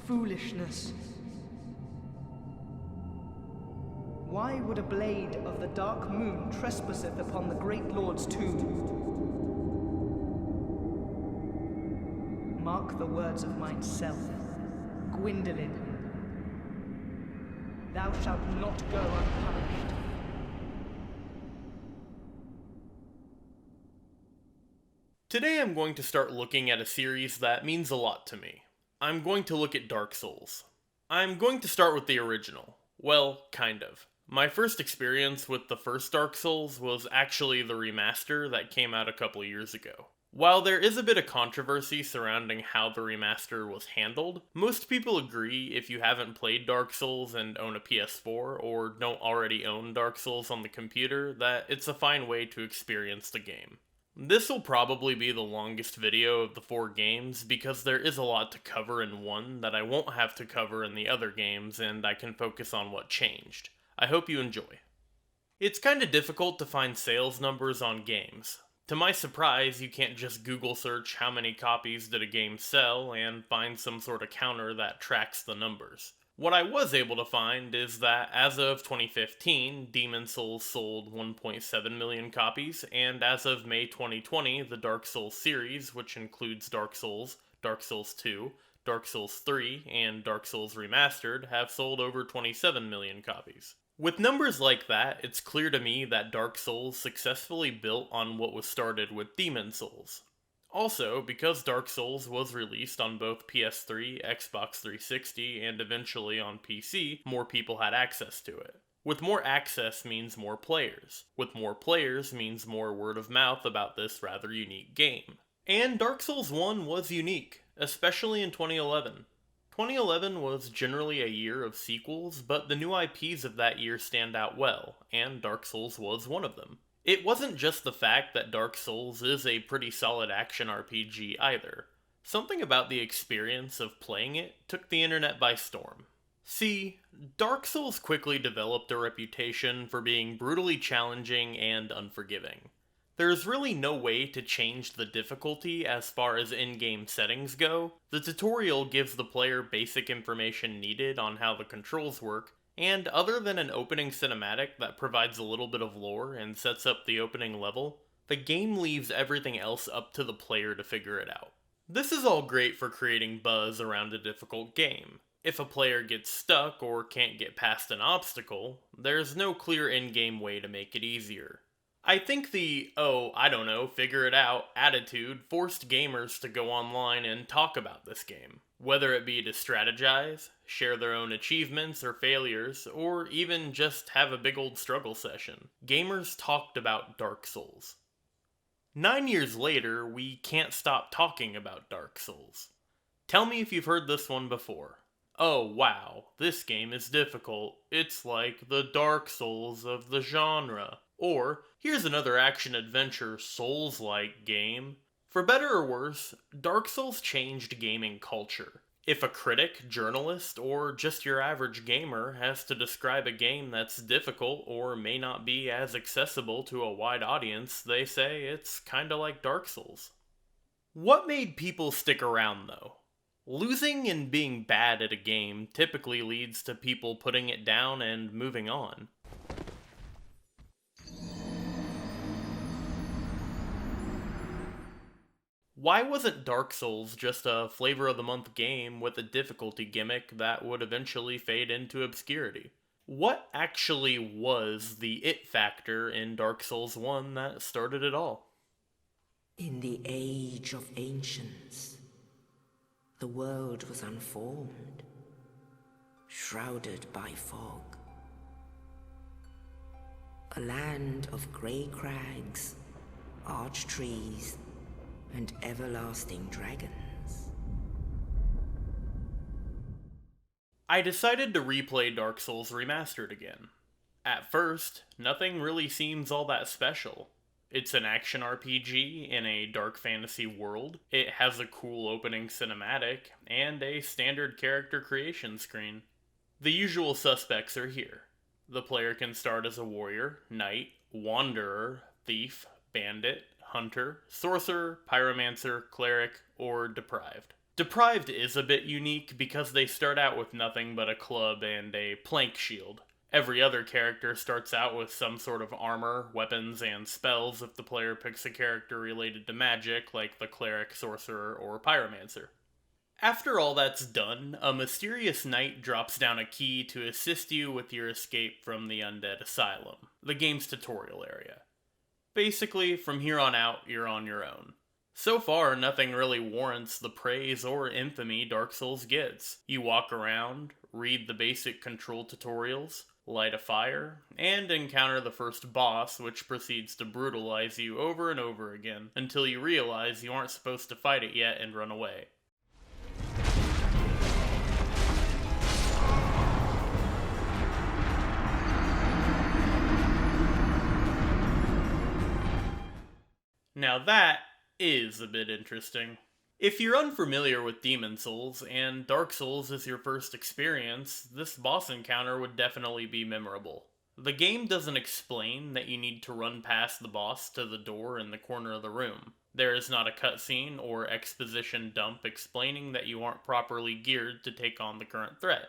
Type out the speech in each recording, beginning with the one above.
foolishness. Why would a blade of the dark moon trespasseth upon the great lord's tomb? Mark the words of mine self, Gwyndolin. Thou shalt not go unpunished. Today I'm going to start looking at a series that means a lot to me. I'm going to look at Dark Souls. I'm going to start with the original. Well, kind of. My first experience with the first Dark Souls was actually the remaster that came out a couple years ago. While there is a bit of controversy surrounding how the remaster was handled, most people agree if you haven't played Dark Souls and own a PS4 or don't already own Dark Souls on the computer that it's a fine way to experience the game. This will probably be the longest video of the 4 games because there is a lot to cover in one that I won't have to cover in the other games and I can focus on what changed. I hope you enjoy. It's kinda difficult to find sales numbers on games. To my surprise, you can't just Google search how many copies did a game sell and find some sort of counter that tracks the numbers. What I was able to find is that as of 2015, Demon's Souls sold 1.7 million copies, and as of May 2020, the Dark Souls series, which includes Dark Souls, Dark Souls 2, Dark Souls 3, and Dark Souls Remastered, have sold over 27 million copies. With numbers like that, it's clear to me that Dark Souls successfully built on what was started with Demon's Souls. Also, because Dark Souls was released on both PS3, Xbox 360, and eventually on PC, more people had access to it. With more access means more players. With more players means more word of mouth about this rather unique game. And Dark Souls 1 was unique, especially in 2011. 2011 was generally a year of sequels, but the new IPs of that year stand out well, and Dark Souls was one of them. It wasn't just the fact that Dark Souls is a pretty solid action RPG either. Something about the experience of playing it took the internet by storm. See, Dark Souls quickly developed a reputation for being brutally challenging and unforgiving. There's really no way to change the difficulty as far as in-game settings go. The tutorial gives the player basic information needed on how the controls work, and other than an opening cinematic that provides a little bit of lore and sets up the opening level, the game leaves everything else up to the player to figure it out. This is all great for creating buzz around a difficult game. If a player gets stuck or can't get past an obstacle, there's no clear in-game way to make it easier. I think the, figure it out attitude forced gamers to go online and talk about this game. Whether it be to strategize, share their own achievements or failures, or even just have a big old struggle session. Gamers talked about Dark Souls. 9 years later, we can't stop talking about Dark Souls. Tell me if you've heard this one before. Oh wow, this game is difficult. It's like the Dark Souls of the genre. Or, here's another action-adventure Souls-like game. For better or worse, Dark Souls changed gaming culture. If a critic, journalist, or just your average gamer has to describe a game that's difficult or may not be as accessible to a wide audience, they say it's kinda like Dark Souls. What made people stick around though? Losing and being bad at a game typically leads to people putting it down and moving on. Why wasn't Dark Souls just a flavor of the month game with a difficulty gimmick that would eventually fade into obscurity? What actually was the it factor in Dark Souls 1 that started it all? In the age of ancients, the world was unformed, shrouded by fog. A land of grey crags, arch trees, and everlasting dragons. I decided to replay Dark Souls Remastered again. At first, nothing really seems all that special. It's an action RPG in a dark fantasy world, it has a cool opening cinematic, and a standard character creation screen. The usual suspects are here. The player can start as a warrior, knight, wanderer, thief, bandit, hunter, sorcerer, pyromancer, cleric, or deprived. Deprived is a bit unique because they start out with nothing but a club and a plank shield. Every other character starts out with some sort of armor, weapons, and spells if the player picks a character related to magic like the cleric, sorcerer, or pyromancer. After all that's done, a mysterious knight drops down a key to assist you with your escape from the Undead Asylum, the game's tutorial area. Basically, from here on out, you're on your own. So far, nothing really warrants the praise or infamy Dark Souls gets. You walk around, read the basic control tutorials, light a fire, and encounter the first boss, which proceeds to brutalize you over and over again until you realize you aren't supposed to fight it yet and run away. Now that is a bit interesting. If you're unfamiliar with Demon Souls, and Dark Souls is your first experience, this boss encounter would definitely be memorable. The game doesn't explain that you need to run past the boss to the door in the corner of the room. There is not a cutscene or exposition dump explaining that you aren't properly geared to take on the current threat.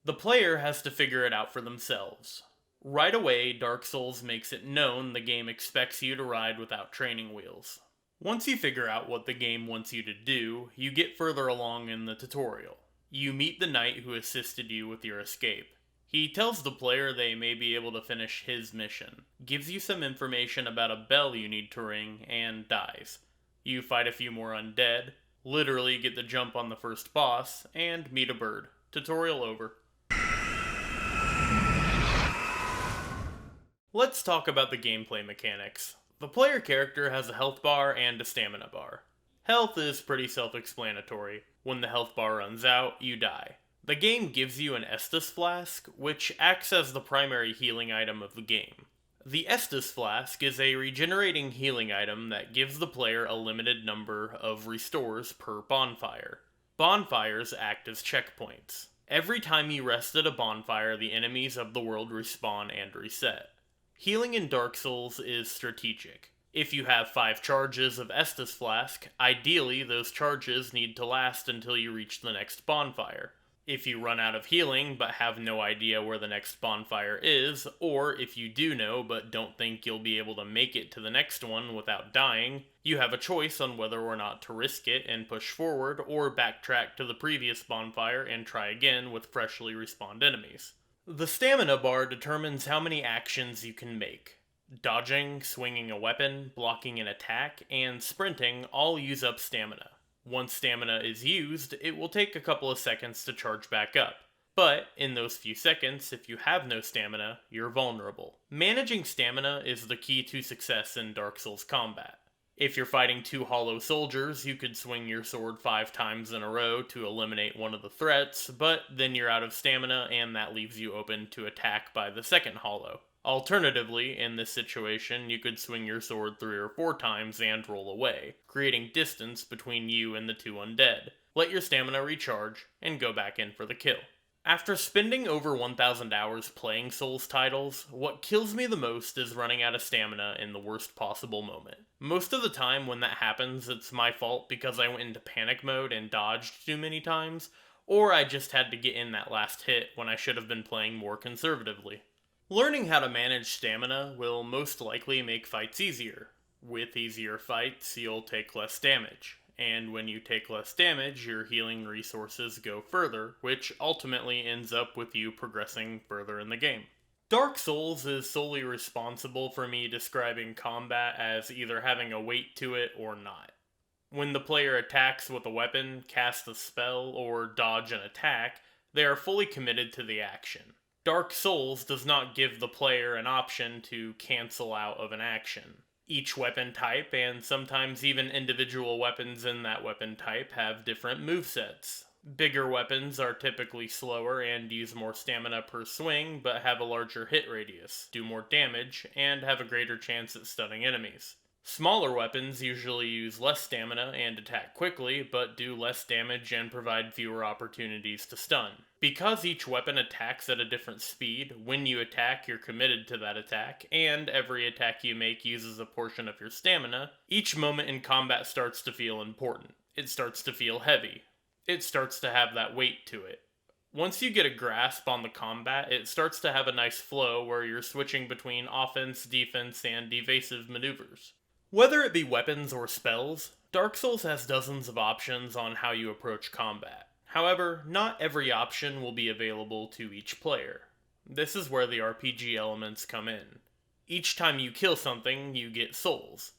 The player has to figure it out for themselves. Right away, Dark Souls makes it known the game expects you to ride without training wheels. Once you figure out what the game wants you to do, you get further along in the tutorial. You meet the knight who assisted you with your escape. He tells the player they may be able to finish his mission, gives you some information about a bell you need to ring, and dies. You fight a few more undead, literally get the jump on the first boss, and meet a bird. Tutorial over. Let's talk about the gameplay mechanics. The player character has a health bar and a stamina bar. Health is pretty self-explanatory. When the health bar runs out, you die. The game gives you an Estus Flask, which acts as the primary healing item of the game. The Estus Flask is a regenerating healing item that gives the player a limited number of restores per bonfire. Bonfires act as checkpoints. Every time you rest at a bonfire, the enemies of the world respawn and reset. Healing in Dark Souls is strategic. If you have 5 charges of Estus Flask, ideally those charges need to last until you reach the next bonfire. If you run out of healing but have no idea where the next bonfire is, or if you do know but don't think you'll be able to make it to the next one without dying, you have a choice on whether or not to risk it and push forward, or backtrack to the previous bonfire and try again with freshly respawned enemies. The stamina bar determines how many actions you can make. Dodging, swinging a weapon, blocking an attack, and sprinting all use up stamina. Once stamina is used, it will take a couple of seconds to charge back up. But, in those few seconds, if you have no stamina, you're vulnerable. Managing stamina is the key to success in Dark Souls combat. If you're fighting 2 hollow soldiers, you could swing your sword 5 times in a row to eliminate one of the threats, but then you're out of stamina and that leaves you open to attack by the second hollow. Alternatively, in this situation, you could swing your sword 3 or 4 times and roll away, creating distance between you and the 2 undead. Let your stamina recharge, and go back in for the kill. After spending over 1,000 hours playing Souls titles, what kills me the most is running out of stamina in the worst possible moment. Most of the time when that happens, it's my fault because I went into panic mode and dodged too many times, or I just had to get in that last hit when I should have been playing more conservatively. Learning how to manage stamina will most likely make fights easier. With easier fights, you'll take less damage. And when you take less damage, your healing resources go further, which ultimately ends up with you progressing further in the game. Dark Souls is solely responsible for me describing combat as either having a weight to it or not. When the player attacks with a weapon, casts a spell, or dodge an attack, they are fully committed to the action. Dark Souls does not give the player an option to cancel out of an action. Each weapon type, and sometimes even individual weapons in that weapon type, have different movesets. Bigger weapons are typically slower and use more stamina per swing, but have a larger hit radius, do more damage, and have a greater chance at stunning enemies. Smaller weapons usually use less stamina and attack quickly, but do less damage and provide fewer opportunities to stun. Because each weapon attacks at a different speed, when you attack you're committed to that attack, and every attack you make uses a portion of your stamina, each moment in combat starts to feel important. It starts to feel heavy. it starts to have that weight to it. Once you get a grasp on the combat, it starts to have a nice flow where you're switching between offense, defense, and evasive maneuvers. Whether it be weapons or spells, Dark Souls has dozens of options on how you approach combat. However, not every option will be available to each player. This is where the RPG elements come in. Each time you kill something, you get souls.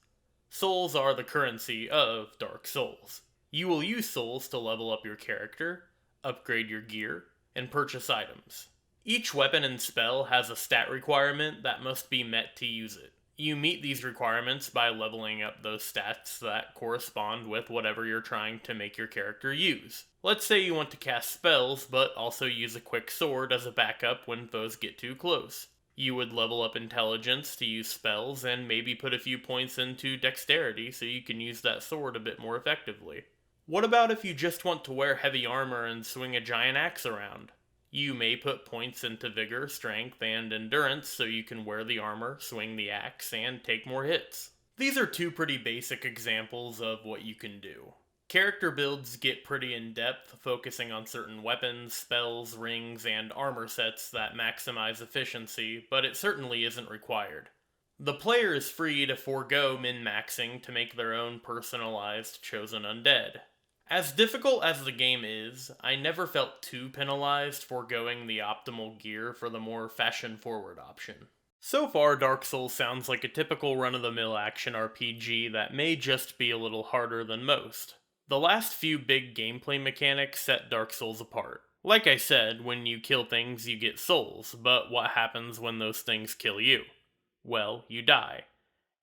Souls are the currency of Dark Souls. You will use souls to level up your character, upgrade your gear, and purchase items. Each weapon and spell has a stat requirement that must be met to use it. You meet these requirements by leveling up those stats that correspond with whatever you're trying to make your character use. Let's say you want to cast spells, but also use a quick sword as a backup when foes get too close. You would level up intelligence to use spells and maybe put a few points into dexterity so you can use that sword a bit more effectively. What about if you just want to wear heavy armor and swing a giant axe around? You may put points into vigor, strength, and endurance so you can wear the armor, swing the axe, and take more hits. These are two pretty basic examples of what you can do. Character builds get pretty in-depth, focusing on certain weapons, spells, rings, and armor sets that maximize efficiency, but it certainly isn't required. The player is free to forego min-maxing to make their own personalized chosen undead. As difficult as the game is, I never felt too penalized foregoing the optimal gear for the more fashion-forward option. So far, Dark Souls sounds like a typical run-of-the-mill action RPG that may just be a little harder than most. The last few big gameplay mechanics set Dark Souls apart. Like I said, when you kill things you get souls, but what happens when those things kill you? Well, you die.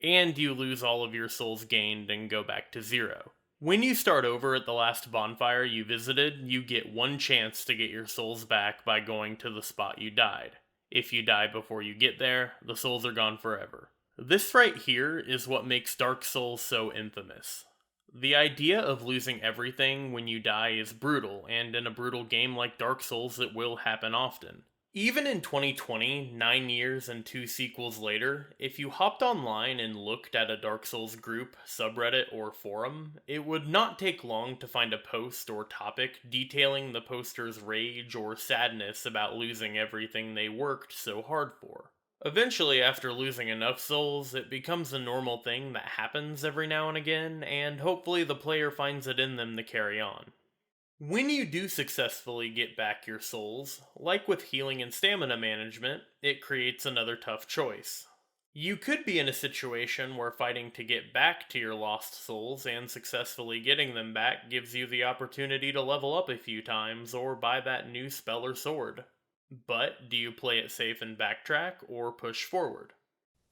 And you lose all of your souls gained and go back to zero. When you start over at the last bonfire you visited, you get one chance to get your souls back by going to the spot you died. If you die before you get there, the souls are gone forever. This right here is what makes Dark Souls so infamous. The idea of losing everything when you die is brutal, and in a brutal game like Dark Souls it will happen often. Even in 2020, 9 years and 2 sequels later, if you hopped online and looked at a Dark Souls group, subreddit, or forum, it would not take long to find a post or topic detailing the poster's rage or sadness about losing everything they worked so hard for. Eventually, after losing enough souls, it becomes a normal thing that happens every now and again, and hopefully the player finds it in them to carry on. When you do successfully get back your souls, like with healing and stamina management, it creates another tough choice. You could be in a situation where fighting to get back to your lost souls and successfully getting them back gives you the opportunity to level up a few times or buy that new spell or sword. But do you play it safe and backtrack, or push forward?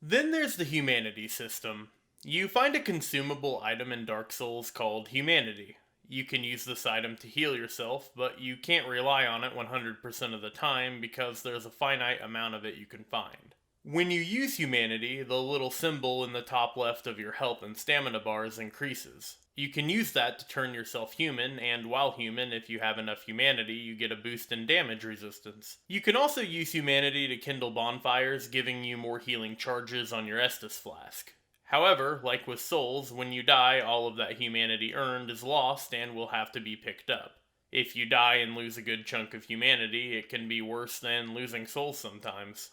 Then there's the humanity system. You find a consumable item in Dark Souls called humanity. You can use this item to heal yourself, but you can't rely on it 100% of the time because there's a finite amount of it you can find. When you use humanity, the little symbol in the top left of your health and stamina bars increases. You can use that to turn yourself human, and while human, if you have enough humanity, you get a boost in damage resistance. You can also use humanity to kindle bonfires, giving you more healing charges on your Estus flask. However, like with souls, when you die, all of that humanity earned is lost and will have to be picked up. If you die and lose a good chunk of humanity, it can be worse than losing souls sometimes.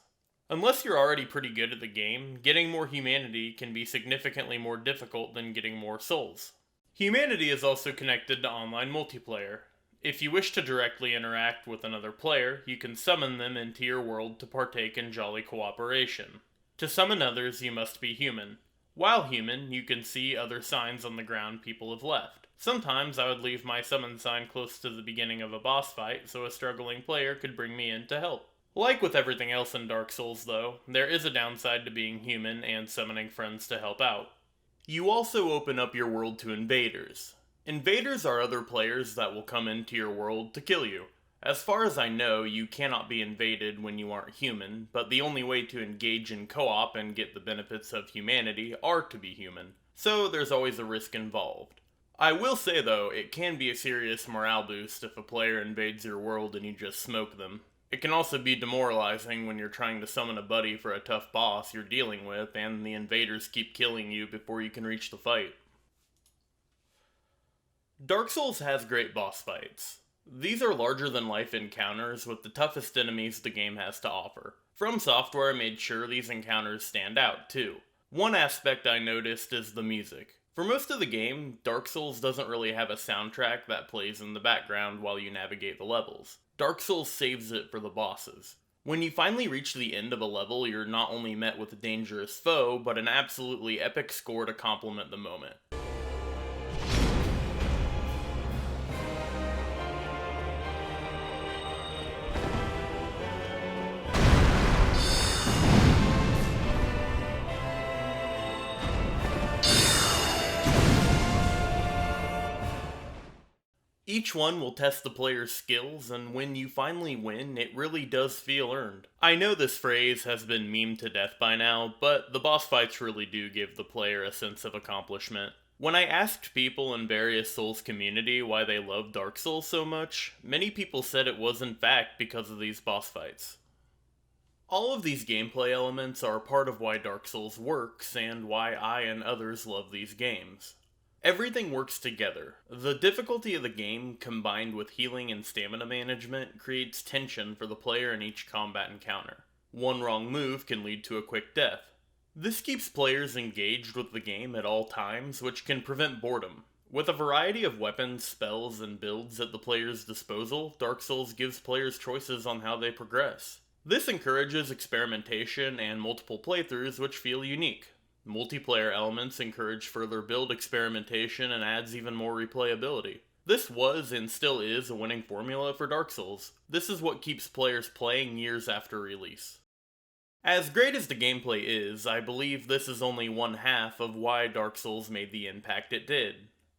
Unless you're already pretty good at the game, getting more humanity can be significantly more difficult than getting more souls. Humanity is also connected to online multiplayer. If you wish to directly interact with another player, you can summon them into your world to partake in jolly cooperation. To summon others, you must be human. While human, you can see other signs on the ground people have left. Sometimes I would leave my summon sign close to the beginning of a boss fight so a struggling player could bring me in to help. Like with everything else in Dark Souls though, there is a downside to being human and summoning friends to help out. You also open up your world to invaders. Invaders are other players that will come into your world to kill you. As far as I know, you cannot be invaded when you aren't human, but the only way to engage in co-op and get the benefits of humanity are to be human, so there's always a risk involved. I will say though, it can be a serious morale boost if a player invades your world and you just smoke them. It can also be demoralizing when you're trying to summon a buddy for a tough boss you're dealing with and the invaders keep killing you before you can reach the fight. Dark Souls has great boss fights. These are larger-than-life encounters with the toughest enemies the game has to offer. From Software made sure these encounters stand out, too. One aspect I noticed is the music. For most of the game, Dark Souls doesn't really have a soundtrack that plays in the background while you navigate the levels. Dark Souls saves it for the bosses. When you finally reach the end of a level, you're not only met with a dangerous foe, but an absolutely epic score to complement the moment. Each one will test the player's skills, and when you finally win, it really does feel earned. I know this phrase has been memed to death by now, but the boss fights really do give the player a sense of accomplishment. When I asked people in various Souls community why they love Dark Souls so much, many people said it was in fact because of these boss fights. All of these gameplay elements are part of why Dark Souls works, and why I and others love these games. Everything works together. The difficulty of the game, combined with healing and stamina management, creates tension for the player in each combat encounter. One wrong move can lead to a quick death. This keeps players engaged with the game at all times, which can prevent boredom. With a variety of weapons, spells, and builds at the player's disposal, Dark Souls gives players choices on how they progress. This encourages experimentation and multiple playthroughs which feel unique. Multiplayer elements encourage further build experimentation and adds even more replayability. This was and still is a winning formula for Dark Souls. This is what keeps players playing years after release. As great as the gameplay is, I believe this is only one half of why Dark Souls made the impact it did.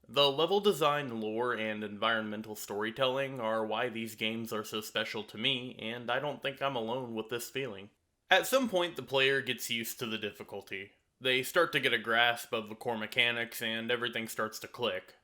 The level design, lore, and environmental storytelling are why these games are so special to me, and I don't think I'm alone with this feeling. At some point, the player gets used to the difficulty. They start to get a grasp of the core mechanics, and everything starts to click.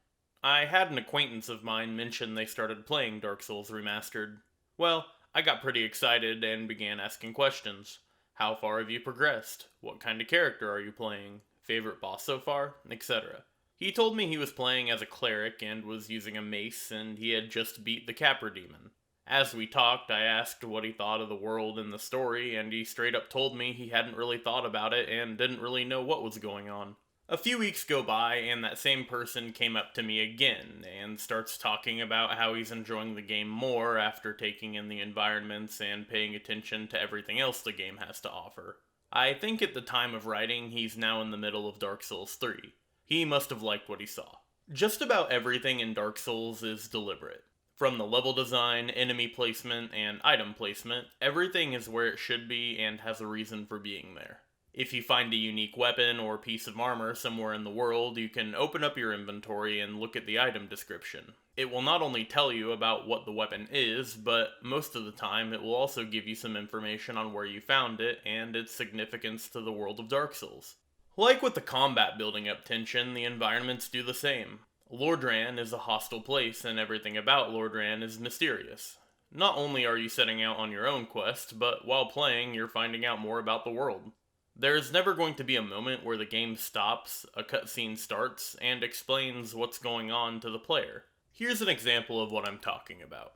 I had an acquaintance of mine mention they started playing Dark Souls Remastered. Well, I got pretty excited and began asking questions. How far have you progressed? What kind of character are you playing? Favorite boss so far? Etc. He told me he was playing as a cleric and was using a mace, and he had just beat the Capra Demon. As we talked, I asked what he thought of the world and the story, and he straight up told me he hadn't really thought about it and didn't really know what was going on. A few weeks go by, and that same person came up to me again, and starts talking about how he's enjoying the game more after taking in the environments and paying attention to everything else the game has to offer. I think at the time of writing, he's now in the middle of Dark Souls 3. He must have liked what he saw. Just about everything in Dark Souls is deliberate. From the level design, enemy placement, and item placement, everything is where it should be and has a reason for being there. If you find a unique weapon or piece of armor somewhere in the world, you can open up your inventory and look at the item description. It will not only tell you about what the weapon is, but most of the time it will also give you some information on where you found it and its significance to the world of Dark Souls. Like with the combat building up tension, the environments do the same. Lordran is a hostile place, and everything about Lordran is mysterious. Not only are you setting out on your own quest, but while playing, you're finding out more about the world. There is never going to be a moment where the game stops, a cutscene starts, and explains what's going on to the player. Here's an example of what I'm talking about.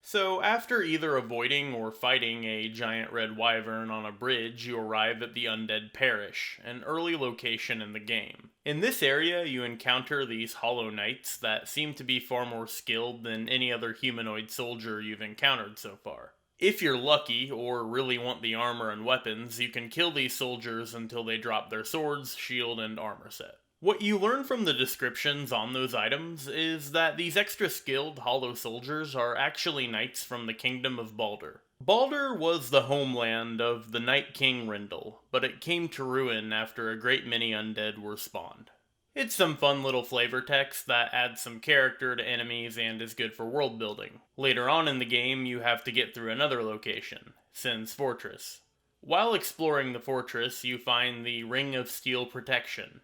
So, after either avoiding or fighting a giant red wyvern on a bridge, you arrive at the Undead Parish, an early location in the game. In this area, you encounter these Hollow Knights that seem to be far more skilled than any other humanoid soldier you've encountered so far. If you're lucky, or really want the armor and weapons, you can kill these soldiers until they drop their swords, shield, and armor set. What you learn from the descriptions on those items is that these extra skilled Hollow soldiers are actually knights from the Kingdom of Baldur. Baldur was the homeland of the Night King Rendil, but it came to ruin after a great many undead were spawned. It's some fun little flavor text that adds some character to enemies and is good for world building. Later on in the game, you have to get through another location, Sin's Fortress. While exploring the fortress, you find the Ring of Steel Protection.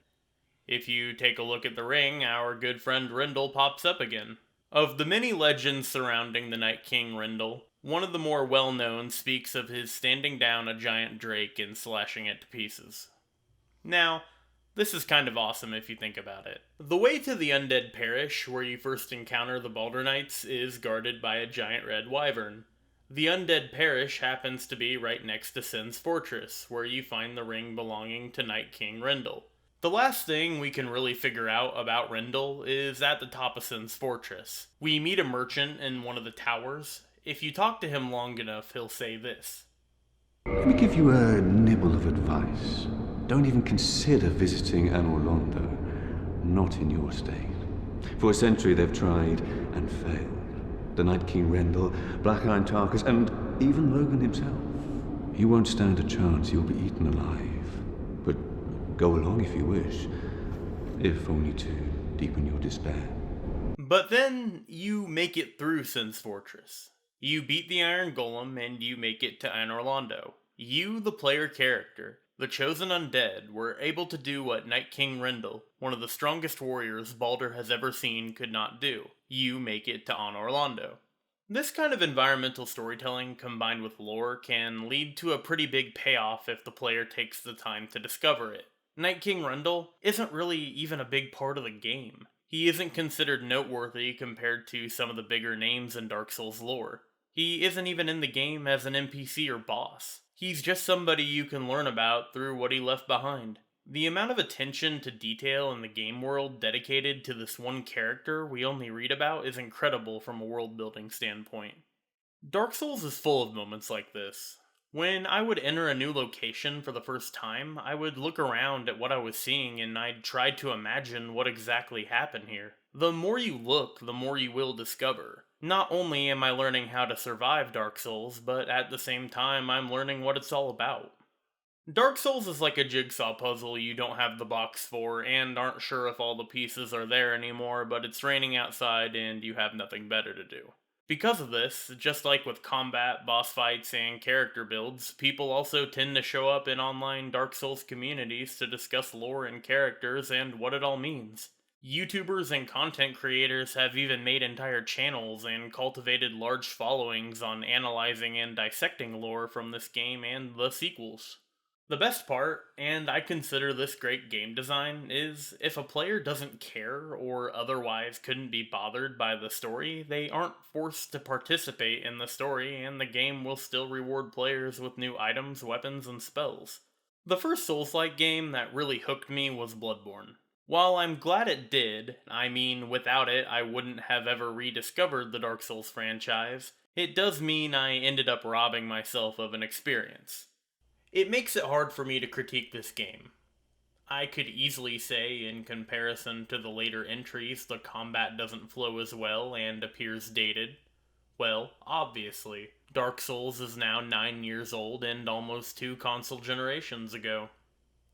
If you take a look at the ring, our good friend Rendil pops up again. Of the many legends surrounding the Night King Rendil, one of the more well-known speaks of his standing down a giant drake and slashing it to pieces. Now, This is kind of awesome if you think about it. The way to the Undead Parish, where you first encounter the Baldur Knights, is guarded by a giant red wyvern. The Undead Parish happens to be right next to Sin's Fortress, where you find the ring belonging to Night King Rendel. The last thing we can really figure out about Rendel is at the top of Sin's Fortress. We meet a merchant in one of the towers. If you talk to him long enough, he'll say this. Let me give you a nibble of advice. Don't even consider visiting Anor Londo. Not in your state. For a century they've tried and failed. The Night King Rendel, Black Iron Tarkus, and even Logan himself. He won't stand a chance, he'll be eaten alive. But go along if you wish, if only to deepen your despair. But then you make it through Sin's Fortress. You beat the Iron Golem and you make it to Anor Londo. You, the player character, the chosen undead, were able to do what Night King Rendel, one of the strongest warriors Baldur has ever seen, could not do. You make it to Anor Londo. This kind of environmental storytelling combined with lore can lead to a pretty big payoff if the player takes the time to discover it. Night King Rendel isn't really even a big part of the game. He isn't considered noteworthy compared to some of the bigger names in Dark Souls lore. He isn't even in the game as an NPC or boss. He's just somebody you can learn about through what he left behind. The amount of attention to detail in the game world dedicated to this one character we only read about is incredible from a world building standpoint. Dark Souls is full of moments like this. When I would enter a new location for the first time, I would look around at what I was seeing and I'd try to imagine what exactly happened here. The more you look, the more you will discover. Not only am I learning how to survive Dark Souls, but at the same time I'm learning what it's all about. Dark Souls is like a jigsaw puzzle you don't have the box for and aren't sure if all the pieces are there anymore, but it's raining outside and you have nothing better to do. Because of this, just like with combat, boss fights, and character builds, people also tend to show up in online Dark Souls communities to discuss lore and characters and what it all means. YouTubers and content creators have even made entire channels and cultivated large followings on analyzing and dissecting lore from this game and the sequels. The best part, and I consider this great game design, is if a player doesn't care or otherwise couldn't be bothered by the story, they aren't forced to participate in the story and the game will still reward players with new items, weapons, and spells. The first Souls-like game that really hooked me was Bloodborne. While I'm glad it did, I mean without it I wouldn't have ever rediscovered the Dark Souls franchise, it does mean I ended up robbing myself of an experience. It makes it hard for me to critique this game. I could easily say, in comparison to the later entries, the combat doesn't flow as well and appears dated. Well, obviously, Dark Souls is now 9 years old and almost 2 console generations ago.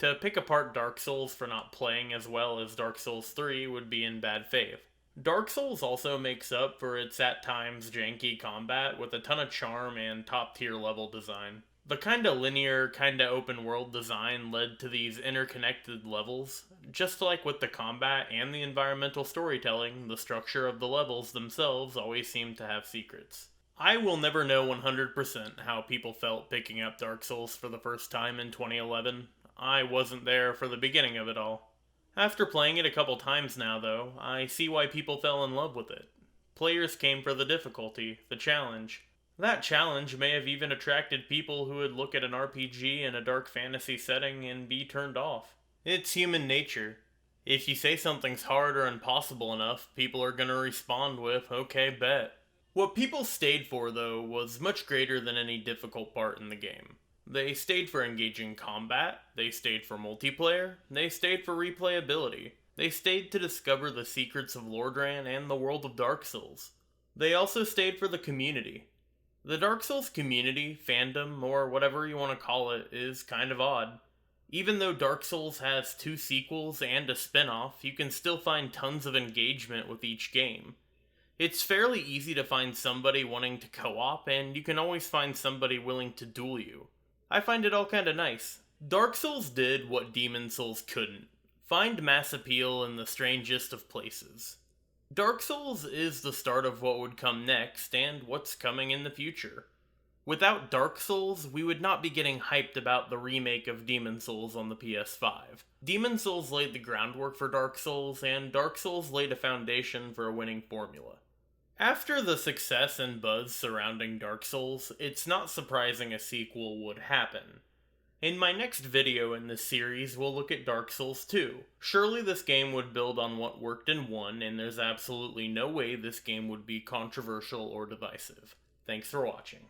To pick apart Dark Souls for not playing as well as Dark Souls 3 would be in bad faith. Dark Souls also makes up for its at times janky combat with a ton of charm and top-tier level design. The kinda linear, kinda open world design led to these interconnected levels. Just like with the combat and the environmental storytelling, the structure of the levels themselves always seem to have secrets. I will never know 100% how people felt picking up Dark Souls for the first time in 2011. I wasn't there for the beginning of it all. After playing it a couple times now, though, I see why people fell in love with it. Players came for the difficulty, the challenge. That challenge may have even attracted people who would look at an RPG in a dark fantasy setting and be turned off. It's human nature. If you say something's hard or impossible enough, people are gonna respond with, okay, bet. What people stayed for, though, was much greater than any difficult part in the game. They stayed for engaging combat, they stayed for multiplayer, they stayed for replayability. They stayed to discover the secrets of Lordran and the world of Dark Souls. They also stayed for the community. The Dark Souls community, fandom, or whatever you want to call it, is kind of odd. Even though Dark Souls has 2 sequels and a spin-off, you can still find tons of engagement with each game. It's fairly easy to find somebody wanting to co-op, and you can always find somebody willing to duel you. I find it all kinda nice. Dark Souls did what Demon Souls couldn't. Find mass appeal in the strangest of places. Dark Souls is the start of what would come next, and what's coming in the future. Without Dark Souls, we would not be getting hyped about the remake of Demon Souls on the PS5. Demon Souls laid the groundwork for Dark Souls, and Dark Souls laid a foundation for a winning formula. After the success and buzz surrounding Dark Souls, it's not surprising a sequel would happen. In my next video in this series, we'll look at Dark Souls 2. Surely this game would build on what worked in 1, and there's absolutely no way this game would be controversial or divisive. Thanks for watching.